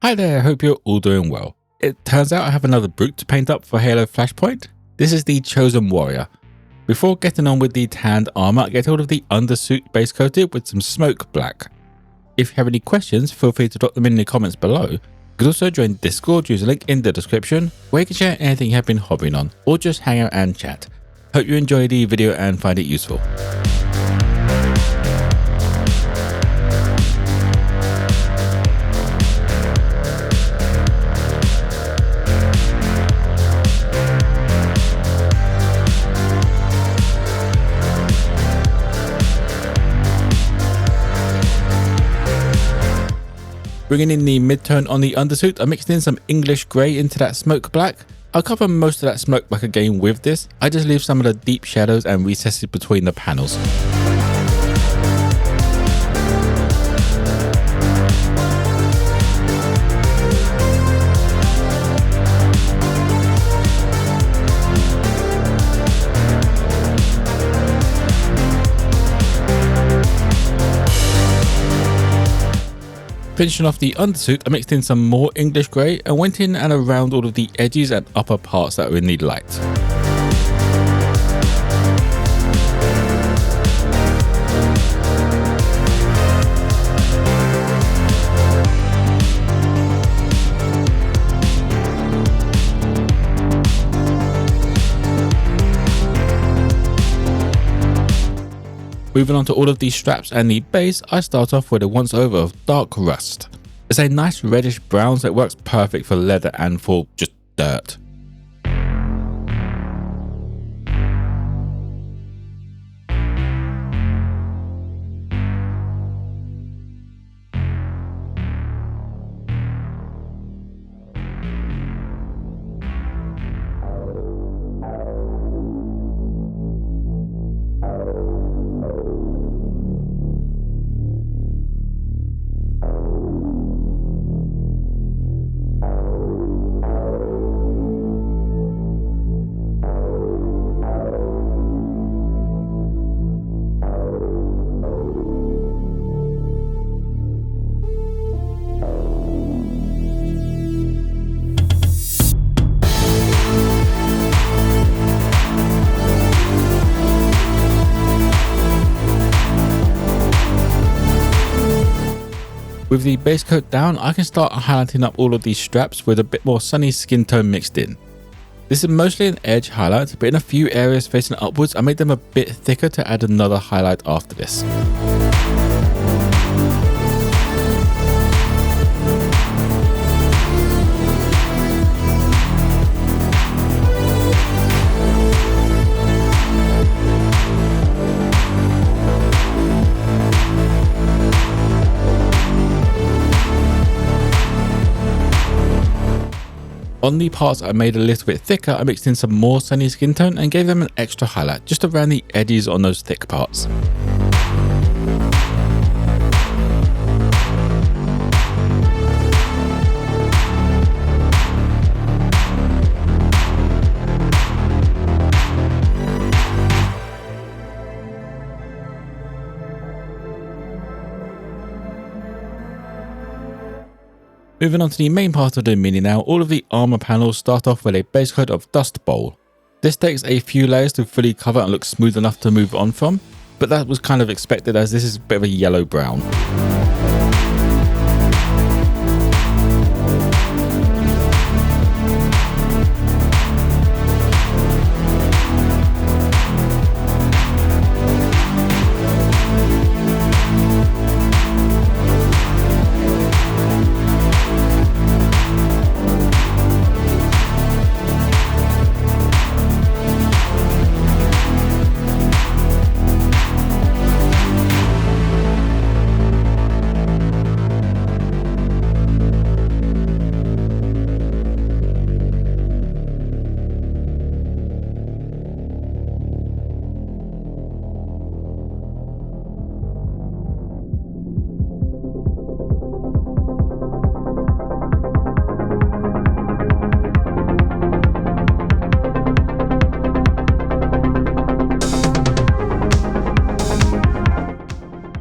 Hi there, hope you're all doing well. It turns out I have another brute to paint up for Halo Flashpoint. This is the Chosen Warrior. Before getting on with the tanned armor, get hold of the Undersuit base coated with some smoke black. If you have any questions, feel free to drop them in the comments below. You can also join Discord, use a link in the description, where you can share anything you have been hobbying on, or just hang out and chat. Hope you enjoy the video and find it useful. Bringing in the mid-tone on the undersuit, I mixed in some English grey into that smoke black. I'll cover most of that smoke black again with this. I just leave some of the deep shadows and recesses between the panels. Finishing off the undersuit, I mixed in some more English grey and went in and around all of the edges and upper parts that were in the light. Moving on to all of these straps and the base, I start off with a once over of dark rust. It's a nice reddish brown, so it works perfect for leather and for just dirt. With the base coat down, I can start highlighting up all of these straps with a bit more sunny skin tone mixed in. This is mostly an edge highlight, but in a few areas facing upwards, I made them a bit thicker to add another highlight after this. On the parts I made a little bit thicker, I mixed in some more sunny skin tone and gave them an extra highlight just around the edges on those thick parts. Moving on to the main part of the mini now, all of the armor panels start off with a base coat of Dust Bowl. This takes a few layers to fully cover and look smooth enough to move on from, but that was kind of expected as this is a bit of a yellow brown.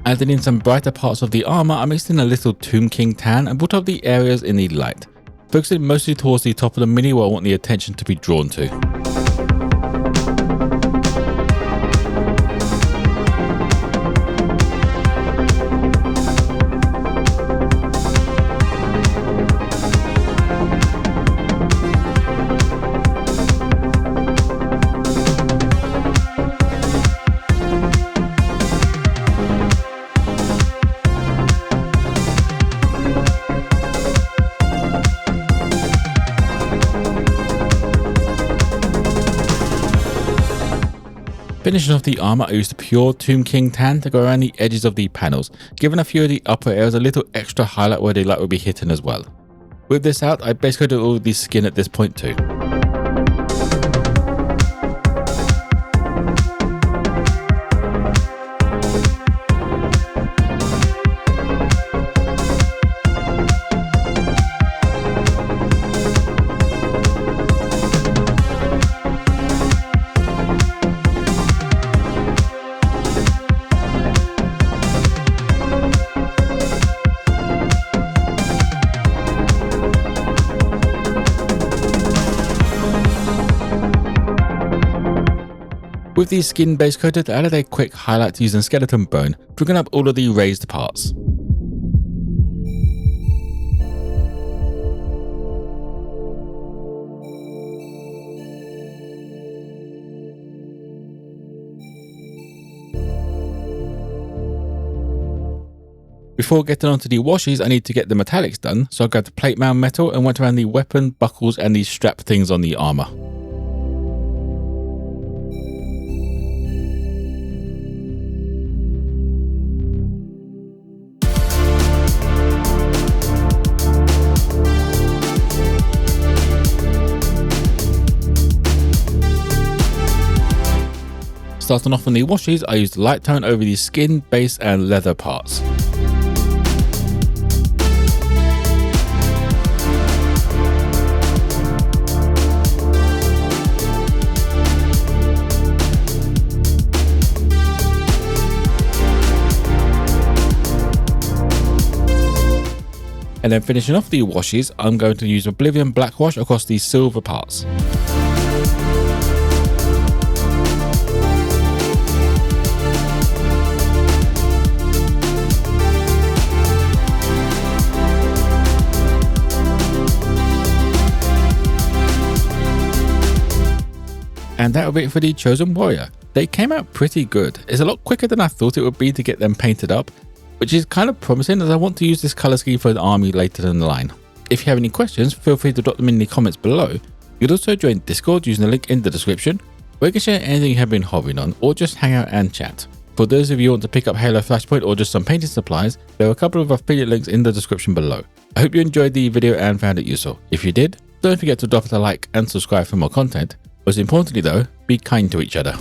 Adding in some brighter parts of the armor, I mixed in a little Tomb King tan and brought up the areas in the light, focusing mostly towards the top of the mini where I want the attention to be drawn to. Finishing off the armor, I used the pure Tomb King tan to go around the edges of the panels, giving a few of the upper areas a little extra highlight where the light will be hitting as well. With this out, I basically did all of the skin at this point too. With the skin base coated, I added a quick highlight using skeleton bone, bringing up all of the raised parts. Before getting onto the washes, I need to get the metallics done, so I grabbed the plate mount metal and went around the weapon, buckles and the strap things on the armor. Starting off on the washes, I used light tone over the skin, base and leather parts. And then finishing off the washes, I'm going to use Oblivion Black Wash across the silver parts. And that'll be it for the Chosen Warrior. They came out pretty good. It's a lot quicker than I thought it would be to get them painted up, which is kind of promising as I want to use this colour scheme for the army later down the line. If you have any questions, feel free to drop them in the comments below. You can also join Discord using the link in the description, where you can share anything you have been hobbying on or just hang out and chat. For those of you who want to pick up Halo Flashpoint or just some painting supplies, there are a couple of affiliate links in the description below. I hope you enjoyed the video and found it useful. If you did, don't forget to drop a like and subscribe for more content. Most importantly though, be kind to each other.